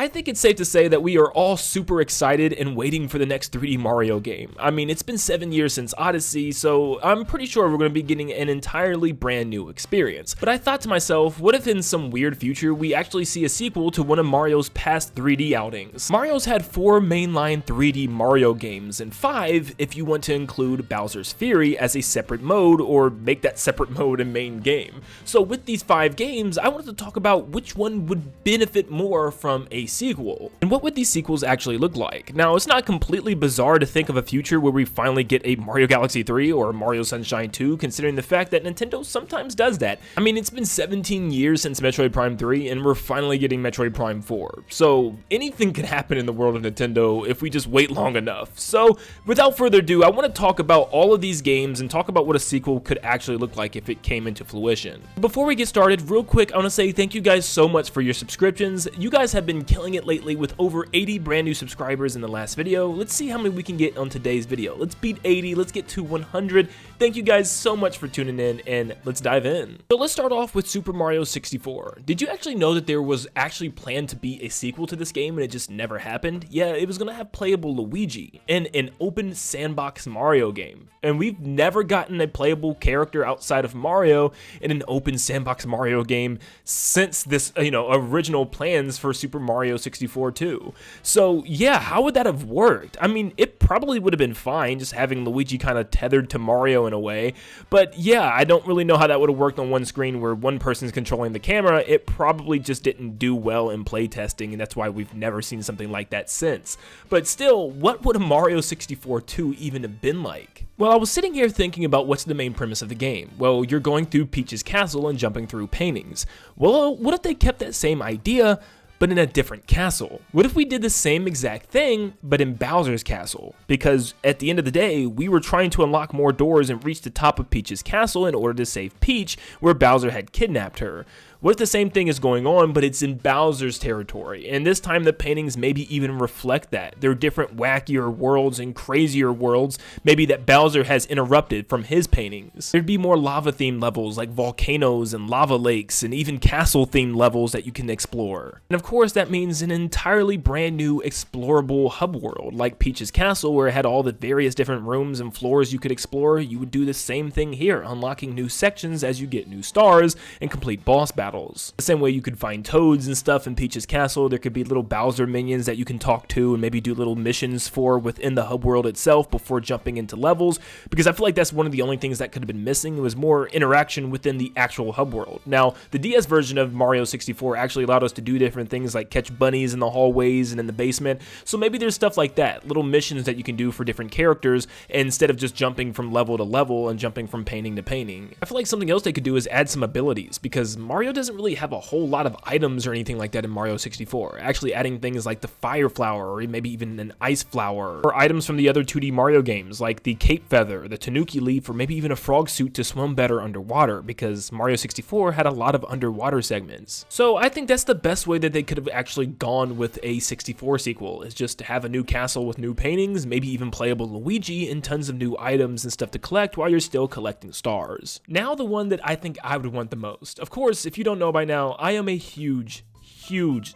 I think it's safe to say that we are all super excited and waiting for the next 3D Mario game. I mean, it's been 7 years since Odyssey, so I'm pretty sure we're going to be getting an entirely brand new experience. But I thought to myself, what if in some weird future we actually see a sequel to one of Mario's past 3D outings? Mario's had 4 mainline 3D Mario games, and 5 if you want to include Bowser's Fury as a separate mode, or make that separate mode a main game. So with these 5 games, I wanted to talk about which one would benefit more from a sequel, and what would these sequels actually look like. Now, it's not completely bizarre to think of a future where we finally get a Mario Galaxy 3 or Mario Sunshine 2, considering the fact that Nintendo sometimes does that. I mean, it's been 17 years since Metroid Prime 3, and we're finally getting Metroid Prime 4, so anything can happen in the world of Nintendo if we just wait long enough. So, without further ado, I want to talk about all of these games and talk about what a sequel could actually look like if it came into fruition. Before we get started, real quick, I want to say thank you guys so much for your subscriptions. You guys have been killing it lately with over 80 brand new subscribers in the last video. Let's see how many we can get on today's video. Let's beat 80, let's get to 100. Thank you guys so much for tuning in, and let's dive in. So let's start off with Super Mario 64. Did you actually know that there was actually planned to be a sequel to this game and it just never happened? Yeah, it was gonna have playable Luigi in an open sandbox Mario game. And we've never gotten a playable character outside of Mario in an open sandbox Mario game since this, original plans for Super Mario 64 too. So yeah, how would that have worked? I mean, it probably would have been fine just having Luigi kind of tethered to Mario in a way, but yeah, I don't really know how that would have worked on one screen where one person's controlling the camera. It probably just didn't do well in playtesting, and that's why we've never seen something like that since. But still, what would a Mario 64 2 even have been like? Well, I was sitting here thinking about what's the main premise of the game. Well, you're going through Peach's castle and jumping through paintings. Well, what if they kept that same idea, but in a different castle? What if we did the same exact thing, but in Bowser's castle? Because at the end of the day, we were trying to unlock more doors and reach the top of Peach's castle in order to save Peach, where Bowser had kidnapped her. What if the same thing is going on, but it's in Bowser's territory? And this time the paintings maybe even reflect that. They're different wackier worlds and crazier worlds, maybe that Bowser has interrupted from his paintings. There'd be more lava themed levels like volcanoes and lava lakes, and even castle themed levels that you can explore. And of course that means an entirely brand new explorable hub world like Peach's castle, where it had all the various different rooms and floors you could explore. You would do the same thing here, unlocking new sections as you get new stars and complete boss battles. The same way you could find toads and stuff in Peach's castle, there could be little Bowser minions that you can talk to and maybe do little missions for within the hub world itself before jumping into levels, because I feel like that's one of the only things that could have been missing. It was more interaction within the actual hub world. Now, the DS version of Mario 64 actually allowed us to do different things like catch bunnies in the hallways and in the basement, so maybe there's stuff like that, little missions that you can do for different characters instead of just jumping from level to level and jumping from painting to painting. I feel like something else they could do is add some abilities, because Mario doesn't really have a whole lot of items or anything like that in Mario 64. Actually adding things like the fire flower, or maybe even an ice flower, or items from the other 2D Mario games like the cape feather, the tanuki leaf, or maybe even a frog suit to swim better underwater, because Mario 64 had a lot of underwater segments. So I think that's the best way that they could have actually gone with a 64 sequel, is just to have a new castle with new paintings, maybe even playable Luigi, and tons of new items and stuff to collect while you're still collecting stars. Now the one that I think I would want the most. Of course, if you don't know by now, I am a huge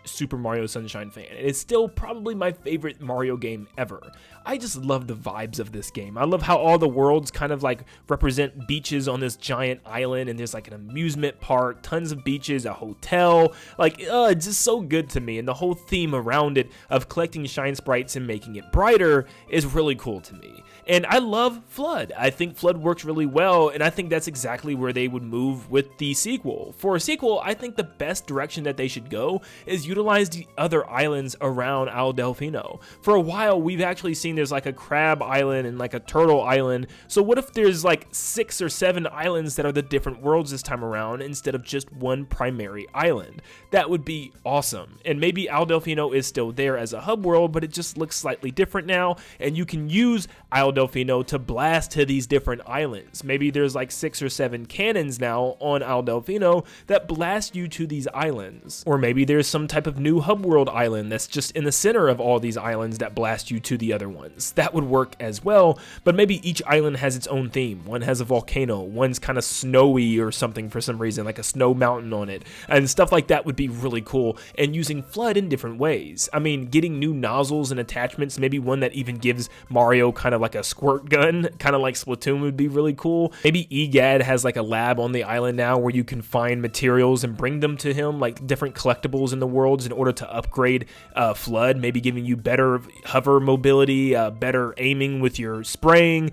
Super Mario Sunshine fan, and it's still probably my favorite Mario game ever. I just love the vibes of this game. I love how all the worlds kind of like represent beaches on this giant island, and there's like an amusement park, tons of beaches, a hotel. Like, it's just so good to me, and the whole theme around it of collecting shine sprites and making it brighter is really cool to me. And I love Flood. I think Flood works really well, and I think that's exactly where they would move with the sequel. For a sequel, I think the best direction that they should go is utilize the other islands around Isle Delfino. For a while, we've actually seen there's like a crab island and like a turtle island. So what if there's like 6 or 7 islands that are the different worlds this time around instead of just one primary island? That would be awesome. And maybe Isle Delfino is still there as a hub world, but it just looks slightly different now, and you can use Isle Delfino to blast to these different islands. Maybe there's like 6 or 7 cannons now on Isle Delfino that blast you to these islands. Or maybe there's some type of new hub world island that's just in the center of all these islands that blast you to the other ones. That would work as well, but maybe each island has its own theme. One has a volcano, one's kind of snowy or something for some reason, like a snow mountain on it, and stuff like that would be really cool, and using FLUDD in different ways. I mean, getting new nozzles and attachments, maybe one that even gives Mario kind of like a squirt gun, kind of like Splatoon, would be really cool. Maybe EGAD has like a lab on the island now where you can find materials and bring them to him, like different collectibles in the worlds, in order to upgrade FLUDD, maybe giving you better hover mobility, better aiming with your spraying,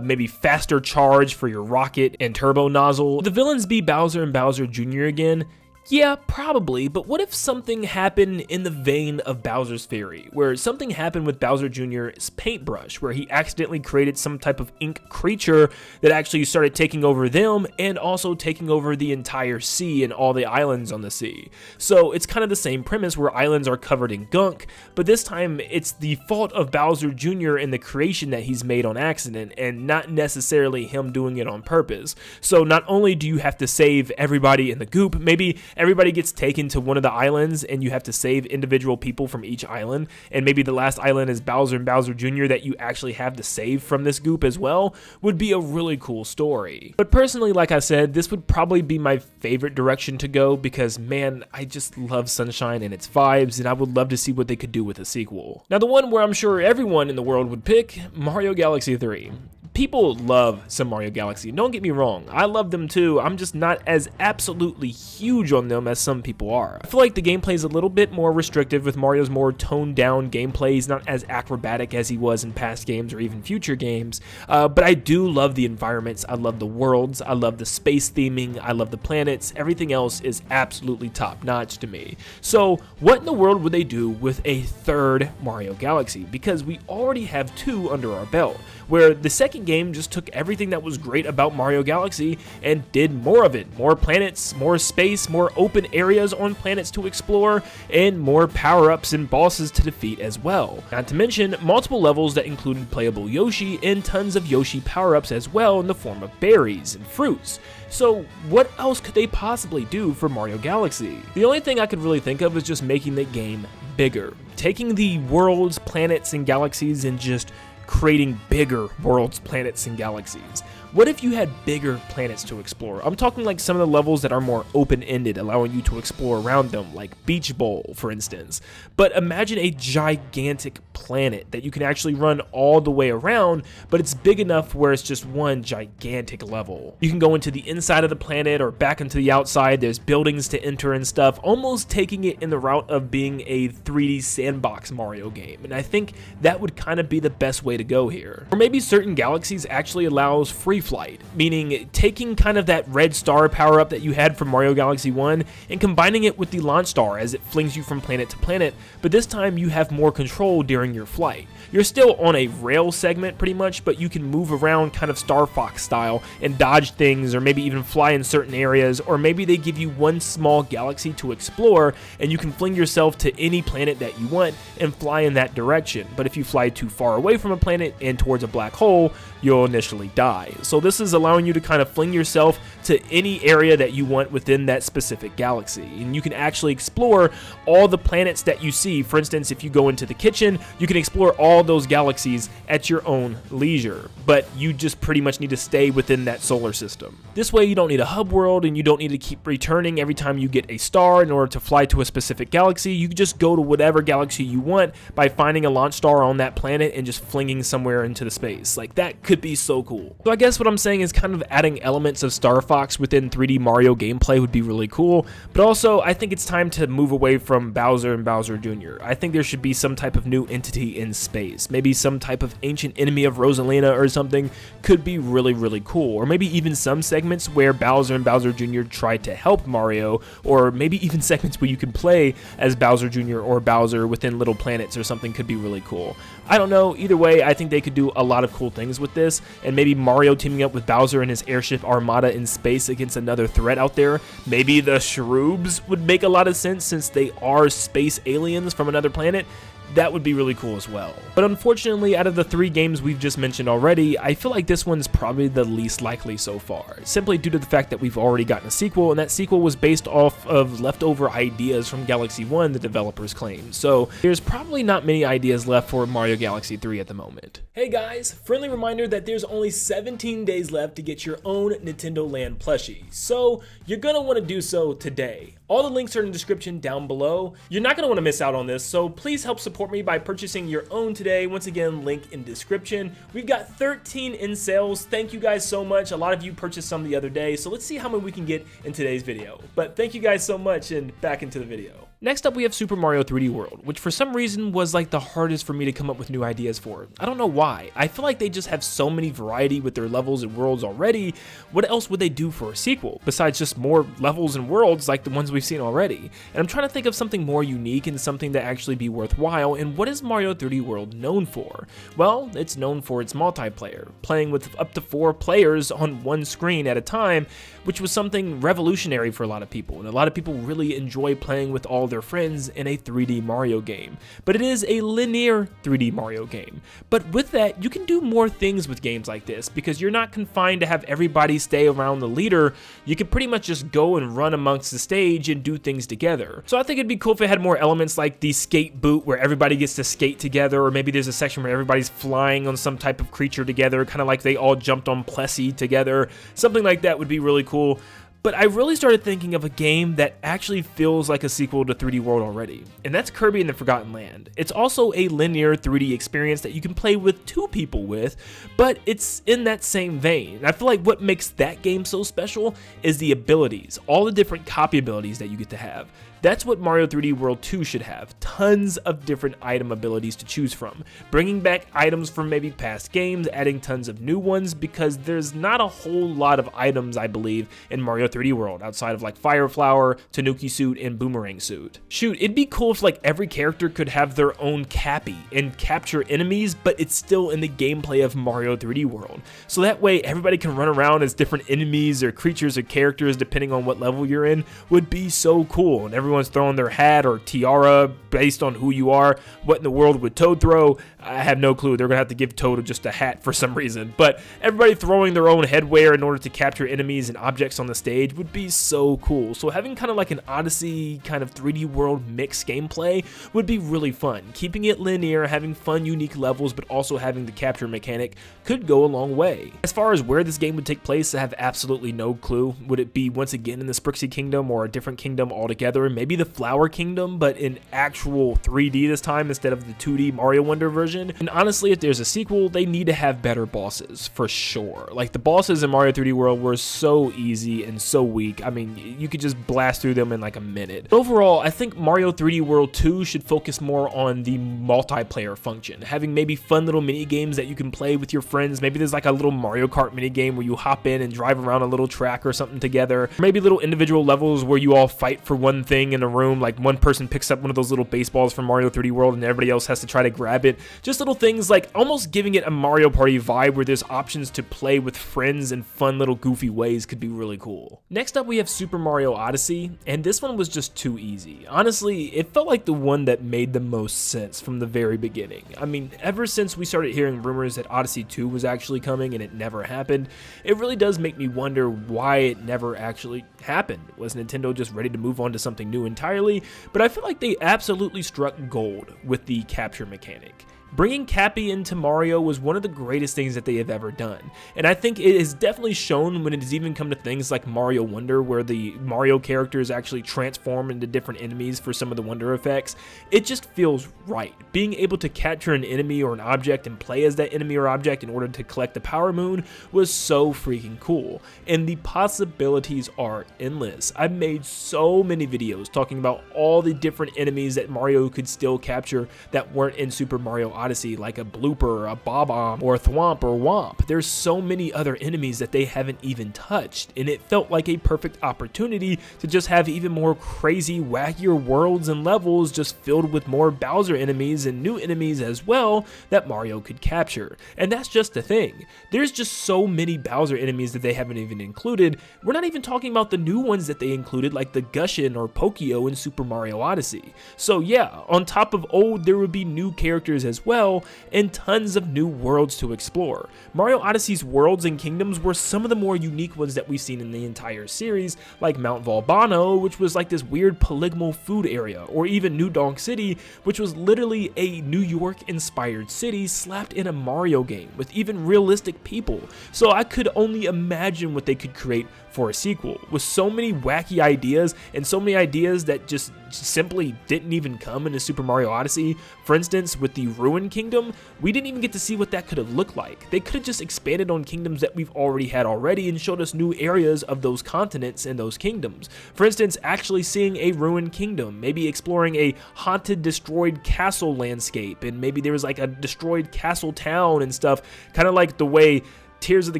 maybe faster charge for your rocket and turbo nozzle. Would the villains be Bowser and Bowser Jr. again? Yeah, probably, but what if something happened in the vein of Bowser's Fury, where something happened with Bowser Jr.'s paintbrush, where he accidentally created some type of ink creature that actually started taking over them and also taking over the entire sea and all the islands on the sea. So it's kind of the same premise where islands are covered in gunk, but this time it's the fault of Bowser Jr. and the creation that he's made on accident and not necessarily him doing it on purpose. So not only do you have to save everybody in the goop, maybe everybody gets taken to one of the islands and you have to save individual people from each island, and maybe the last island is Bowser and Bowser Jr. that you actually have to save from this goop as well, would be a really cool story. But personally, like I said, this would probably be my favorite direction to go because, man, I just love Sunshine and its vibes, and I would love to see what they could do with a sequel. Now, the one where I'm sure everyone in the world would pick, Mario Galaxy 3. People love some Mario Galaxy, don't get me wrong, I love them too, I'm just not as absolutely huge on them as some people are. I feel like the gameplay is a little bit more restrictive with Mario's more toned down gameplay. He's not as acrobatic as he was in past games or even future games, but I do love the environments, I love the worlds, I love the space theming, I love the planets, everything else is absolutely top notch to me. So what in the world would they do with a third Mario Galaxy? Because we already have 2 under our belt, where the second game just took everything that was great about Mario Galaxy and did more of it. More planets, more space, more open areas on planets to explore, and more power-ups and bosses to defeat as well. Not to mention multiple levels that included playable Yoshi and tons of Yoshi power-ups as well in the form of berries and fruits. So what else could they possibly do for Mario Galaxy? The only thing I could really think of is just making the game bigger. Taking the worlds, planets, and galaxies and just creating bigger worlds, planets, and galaxies. What if you had bigger planets to explore? I'm talking like some of the levels that are more open-ended, allowing you to explore around them, like Beach Bowl, for instance. But imagine a gigantic planet that you can actually run all the way around, but it's big enough where it's just one gigantic level. You can go into the inside of the planet or back into the outside. There's buildings to enter and stuff, almost taking it in the route of being a 3D sandbox Mario game. And I think that would kind of be the best way to go here. Or maybe certain galaxies actually allows free flight, meaning taking kind of that red star power up that you had from Mario Galaxy 1 and combining it with the launch star as it flings you from planet to planet, but this time you have more control during your flight. You're still on a rail segment pretty much, but you can move around kind of Star Fox style and dodge things, or maybe even fly in certain areas, or maybe they give you one small galaxy to explore and you can fling yourself to any planet that you want and fly in that direction. But if you fly too far away from a planet and towards a black hole, you'll initially die. So this is allowing you to kind of fling yourself to any area that you want within that specific galaxy, and you can actually explore all the planets that you see. For instance, if you go into the kitchen, you can explore all those galaxies at your own leisure, but you just pretty much need to stay within that solar system. This way you don't need a hub world and you don't need to keep returning every time you get a star in order to fly to a specific galaxy. You can just go to whatever galaxy you want by finding a launch star on that planet and just flinging somewhere into the space. Like, that could be so cool. So I guess what I'm saying is kind of adding elements of Star Fox within 3D Mario gameplay would be really cool, but also I think it's time to move away from Bowser and Bowser Jr. I think there should be some type of new entity in space. Maybe some type of ancient enemy of Rosalina or something could be really, really cool. Or maybe even some segments where Bowser and Bowser Jr. try to help Mario, or maybe even segments where you can play as Bowser Jr. or Bowser within little planets or something could be really cool. I don't know, either way, I think they could do a lot of cool things with this, and maybe Mario teaming up with Bowser and his airship armada in space against another threat out there. Maybe the Shrooms would make a lot of sense since they are space aliens from another planet. that would be really cool as well. But unfortunately, out of the 3 games we've just mentioned already, I feel like this one's probably the least likely so far, simply due to the fact that we've already gotten a sequel, and that sequel was based off of leftover ideas from Galaxy 1, the developers claim. So there's probably not many ideas left for Mario Galaxy 3 at the moment. Hey guys, friendly reminder that there's only 17 days left to get your own Nintendo Land plushie, so you're gonna want to do so today. All the links are in the description down below. You're not gonna want to miss out on this, so please help support me by purchasing your own today. Once again, link in description. We've got 13 in sales. Thank you guys so much. A lot of you purchased some the other day, so let's see how many we can get in today's video. But thank you guys so much, and back into the video. Next up, we have Super Mario 3D World, which for some reason was like the hardest for me to come up with new ideas for. I don't know why. I feel like they just have so many variety with their levels and worlds already. What else would they do for a sequel besides just more levels and worlds like the ones we've seen already? And I'm trying to think of something more unique and something that actually be worthwhile. And what is Mario 3D World known for? Well, it's known for its multiplayer, playing with up to 4 players on one screen at a time, which was something revolutionary for a lot of people. And a lot of people really enjoy playing with all their friends in a 3D Mario game. But it is a linear 3D Mario game. But with that, you can do more things with games like this because you're not confined to have everybody stay around the leader. You can pretty much just go and run amongst the stage and do things together. So I think it'd be cool if it had more elements like the skate boot where everybody gets to skate together, or maybe there's a section where everybody's flying on some type of creature together, kind of like they all jumped on Plushie together. Something like that would be really cool. But I really started thinking of a game that actually feels like a sequel to 3D World already, and that's Kirby and the Forgotten Land. It's also a linear 3D experience that you can play with 2 people with, but it's in that same vein. And I feel like what makes that game so special is the abilities, all the different copy abilities that you get to have. That's what Mario 3D World 2 should have, tons of different item abilities to choose from, bringing back items from maybe past games, adding tons of new ones, because there's not a whole lot of items, I believe, in Mario 3D World, outside of like Fire Flower, Tanuki Suit, and Boomerang Suit. Shoot, it'd be cool if like every character could have their own cappy and capture enemies, but it's still in the gameplay of Mario 3D World. So that way everybody can run around as different enemies or creatures or characters depending on what level you're in would be so cool, and everyone's throwing their hat or tiara based on who you are. What in the world would Toad throw? I have no clue. They're gonna have to give Toad just a hat for some reason, but everybody throwing their own headwear in order to capture enemies and objects on the stage would be so cool. So having kind of like an Odyssey kind of 3D World mixed gameplay would be really fun. Keeping it linear, having fun unique levels, but also having the capture mechanic could go a long way. As far as where this game would take place, I have absolutely no clue. Would it be once again in the Sprixie Kingdom or a different kingdom altogether? Maybe the Flower Kingdom, but in actual 3D this time instead of the 2D Mario Wonder version. And honestly, if there's a sequel, they need to have better bosses for sure. Like the bosses in Mario 3D World were so easy and so weak. I mean, you could just blast through them in like a minute. Overall, I think Mario 3D World 2 should focus more on the multiplayer function, having maybe fun little mini games that you can play with your friends. Maybe there's like a little Mario Kart mini game where you hop in and drive around a little track or something together. Maybe little individual levels where you all fight for one thing in a room, like one person picks up one of those little baseballs from Mario 3D World and everybody else has to try to grab it. Just little things like almost giving it a Mario Party vibe where there's options to play with friends in fun little goofy ways could be really cool. Next up, we have Super Mario Odyssey, and this one was just too easy. Honestly, it felt like the one that made the most sense from the very beginning. I mean, ever since we started hearing rumors that Odyssey 2 was actually coming and it never happened, it really does make me wonder why it never actually happened. Was Nintendo just ready to move on to something new entirely? But I feel like they absolutely struck gold with the capture mechanic. Bringing Cappy into Mario was one of the greatest things that they have ever done, and I think it is definitely shown when it has even come to things like Mario Wonder, where the Mario characters actually transform into different enemies for some of the Wonder effects. It just feels right. Being able to capture an enemy or an object and play as that enemy or object in order to collect the Power Moon was so freaking cool, and the possibilities are endless. I've made so many videos talking about all the different enemies that Mario could still capture that weren't in Super Mario Odyssey. Odyssey, like a Blooper, a Bob-omb, or a Thwomp or Womp. There's so many other enemies that they haven't even touched, and it felt like a perfect opportunity to just have even more crazy, wackier worlds and levels just filled with more Bowser enemies and new enemies as well that Mario could capture. And that's just the thing. There's just so many Bowser enemies that they haven't even included. We're not even talking about the new ones that they included, like the Gushin or Pokio in Super Mario Odyssey. So yeah, on top of old, there would be new characters as well, and tons of new worlds to explore. Mario Odyssey's worlds and kingdoms were some of the more unique ones that we've seen in the entire series, like Mount Volbano, which was like this weird polygonal food area, or even New Donk City, which was literally a New York-inspired city slapped in a Mario game with even realistic people. So I could only imagine what they could create for a sequel, with so many wacky ideas and so many ideas that just simply didn't even come into Super Mario Odyssey. For instance, with the Ruined Kingdom, we didn't even get to see what that could have looked like. They could have just expanded on kingdoms that we've already had already and showed us new areas of those continents and those kingdoms. For instance, actually seeing a Ruined Kingdom, maybe exploring a haunted, destroyed castle landscape, and maybe there was like a destroyed castle town and stuff, kind of like the way Tears of the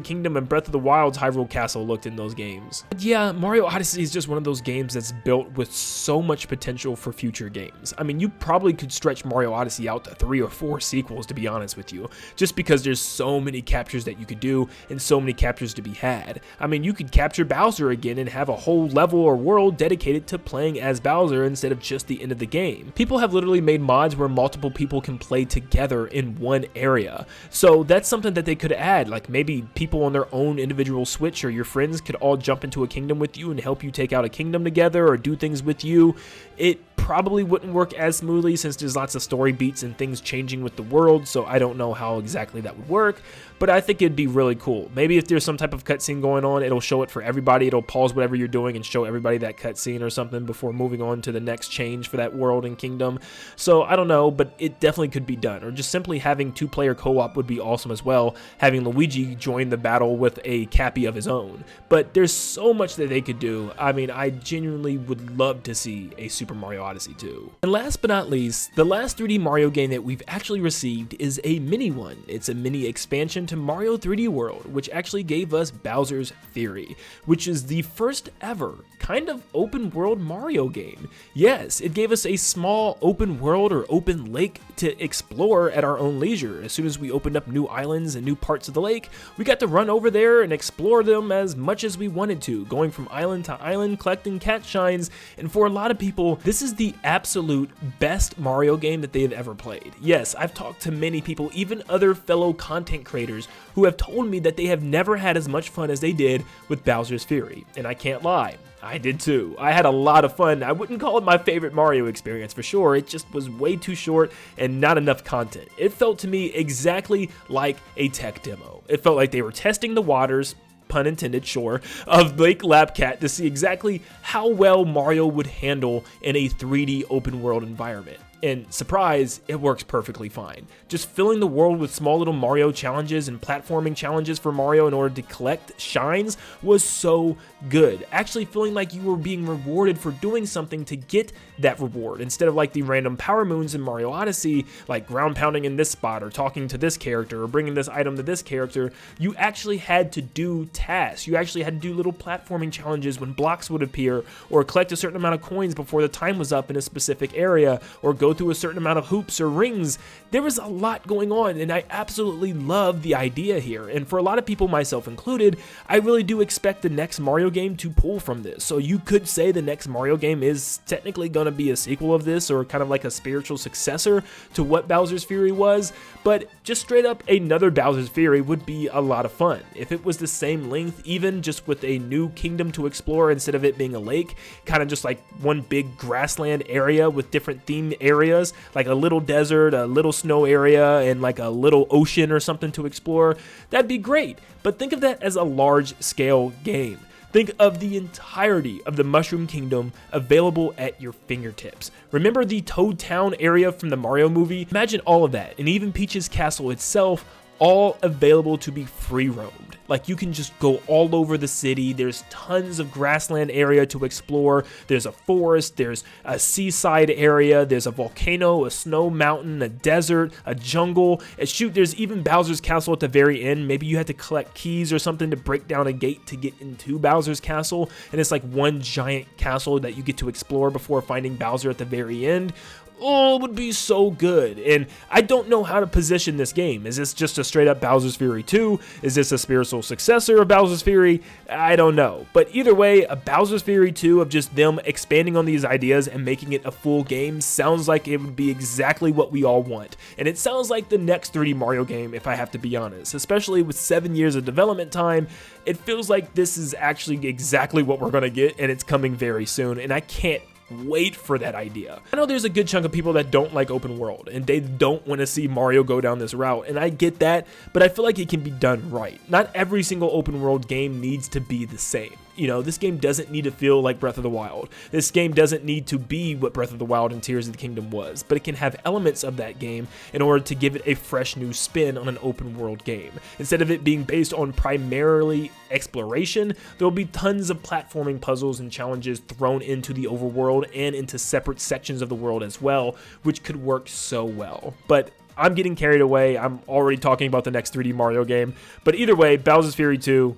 Kingdom and Breath of the Wild's Hyrule Castle looked in those games. But yeah, Mario Odyssey is just one of those games that's built with so much potential for future games. I mean, you probably could stretch Mario Odyssey out to 3 or 4 sequels, to be honest with you, just because there's so many captures that you could do and so many captures to be had. I mean, you could capture Bowser again and have a whole level or world dedicated to playing as Bowser instead of just the end of the game. People have literally made mods where multiple people can play together in one area. So that's something that they could add, like maybe people on their own individual Switch or your friends could all jump into a kingdom with you and help you take out a kingdom together or do things with you. It probably wouldn't work as smoothly since there's lots of story beats and things changing with the world, so I don't know how exactly that would work, but I think it'd be really cool. Maybe if there's some type of cutscene going on, it'll show it for everybody. It'll pause whatever you're doing and show everybody that cutscene or something before moving on to the next change for that world and kingdom. So I don't know, but it definitely could be done. Or just simply having 2-player co-op would be awesome as well, having Luigi join the battle with a Cappy of his own. But there's so much that they could do. I mean, I genuinely would love to see a Super Mario Odyssey 2. And last but not least, the last 3D Mario game that we've actually received is a mini one. It's a mini expansion to Mario 3D World, which actually gave us Bowser's Fury, which is the first ever kind of open world Mario game. Yes, it gave us a small open world or open lake to explore at our own leisure. As soon as we opened up new islands and new parts of the lake, we got to run over there and explore them as much as we wanted to, going from island to island, collecting cat shines. And for a lot of people, this is the absolute best Mario game that they have ever played. Yes, I've talked to many people, even other fellow content creators, who have told me that they have never had as much fun as they did with Bowser's Fury. And I can't lie, I did too. I had a lot of fun. I wouldn't call it my favorite Mario experience for sure. It just was way too short and not enough content. It felt to me exactly like a tech demo. It felt like they were testing the waters, pun intended, sure, of Lake Lapcat to see exactly how well Mario would handle in a 3D open world environment. And surprise, it works perfectly fine. Just filling the world with small little Mario challenges and platforming challenges for Mario in order to collect shines was so good. Actually feeling like you were being rewarded for doing something to get that reward, instead of like the random power moons in Mario Odyssey, like ground pounding in this spot or talking to this character or bringing this item to this character. You actually had to do tasks. You actually had to do little platforming challenges when blocks would appear, or collect a certain amount of coins before the time was up in a specific area, or go through a certain amount of hoops or rings. There was a lot going on, and I absolutely love the idea here. And for a lot of people, myself included, I really do expect the next Mario game to pull from this. So you could say the next Mario game is technically going to be a sequel of this, or kind of like a spiritual successor to what Bowser's Fury was, but just straight up another Bowser's Fury would be a lot of fun. If it was the same length, even just with a new kingdom to explore instead of it being a lake, kind of just like one big grassland area with different themed areas, like a little desert, a little snow area, and like a little ocean or something to explore, that'd be great. But think of that as a large scale game. Think of the entirety of the Mushroom Kingdom available at your fingertips. Remember the Toad Town area from the Mario movie? Imagine all of that, and even Peach's castle itself, all available to be free roamed. Like, you can just go all over the city. There's tons of grassland area to explore. There's a forest, there's a seaside area, there's a volcano, a snow mountain, a desert, a jungle. And shoot, there's even Bowser's Castle at the very end. Maybe you had to collect keys or something to break down a gate to get into Bowser's Castle. And it's like one giant castle that you get to explore before finding Bowser at the very end. Oh, it would be so good. And I don't know how to position this game. Is this just a straight up Bowser's Fury 2? Is this a spiritual successor of Bowser's Fury? I don't know. But either way, a Bowser's Fury 2 of just them expanding on these ideas and making it a full game sounds like it would be exactly what we all want. And it sounds like the next 3D Mario game, if I have to be honest. Especially with 7 years of development time, it feels like this is actually exactly what we're going to get, and it's coming very soon. And I can't wait for that idea. I know there's a good chunk of people that don't like open world and they don't want to see Mario go down this route, and I get that, but I feel like it can be done right. Not every single open world game needs to be the same. You know, this game doesn't need to feel like Breath of the Wild. This game doesn't need to be what Breath of the Wild and Tears of the Kingdom was, but it can have elements of that game in order to give it a fresh new spin on an open world game. Instead of it being based on primarily exploration, there will be tons of platforming puzzles and challenges thrown into the overworld and into separate sections of the world as well, which could work so well. But I'm getting carried away. I'm already talking about the next 3D Mario game. But either way, Bowser's Fury 2,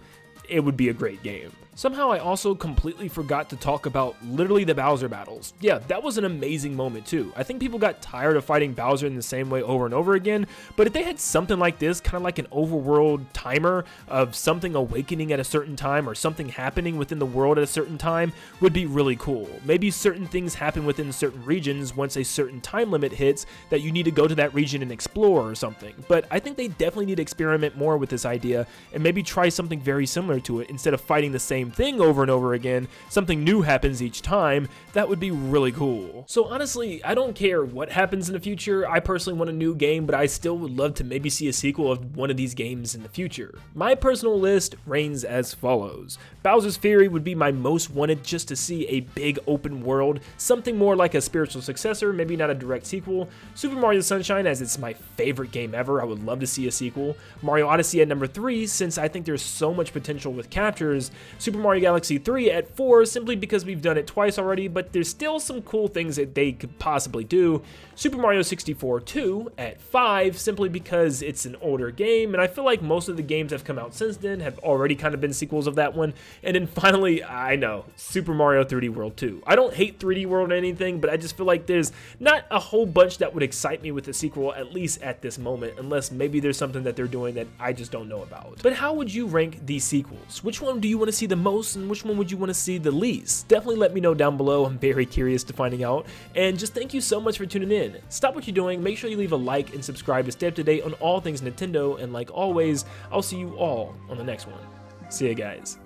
it would be a great game. Somehow I also completely forgot to talk about literally the Bowser battles. Yeah, that was an amazing moment too. I think people got tired of fighting Bowser in the same way over and over again, but if they had something like this, kind of like an overworld timer of something awakening at a certain time or something happening within the world at a certain time, would be really cool. Maybe certain things happen within certain regions once a certain time limit hits that you need to go to that region and explore or something. But I think they definitely need to experiment more with this idea and maybe try something very similar to it. Instead of fighting the same thing over and over again, something new happens each time. That would be really cool. So honestly, I don't care what happens in the future. I personally want a new game, but I still would love to maybe see a sequel of one of these games in the future. My personal list reigns as follows. Bowser's Fury would be my most wanted, just to see a big open world, something more like a spiritual successor, maybe not a direct sequel. Super Mario Sunshine, as it's my favorite game ever, I would love to see a sequel. Mario Odyssey at number 3, since I think there's so much potential with captures. Super Mario Galaxy 3 at 4, simply because we've done it twice already, but there's still some cool things that they could possibly do. Super Mario 64 2 at 5, simply because it's an older game, and I feel like most of the games that have come out since then have already kind of been sequels of that one. And then finally, I know, Super Mario 3D World 2. I don't hate 3D World or anything, but I just feel like there's not a whole bunch that would excite me with the sequel, at least at this moment, unless maybe there's something that they're doing that I just don't know about. But how would you rank these sequels? Which one do you want to see the most, and which one would you want to see the least? Definitely let me know down below. I'm very curious to finding out. And just thank you so much for tuning in. Stop what you're doing, make sure you leave a like and subscribe to stay up to date on all things Nintendo, and like always, I'll see you all on the next one. See ya, guys.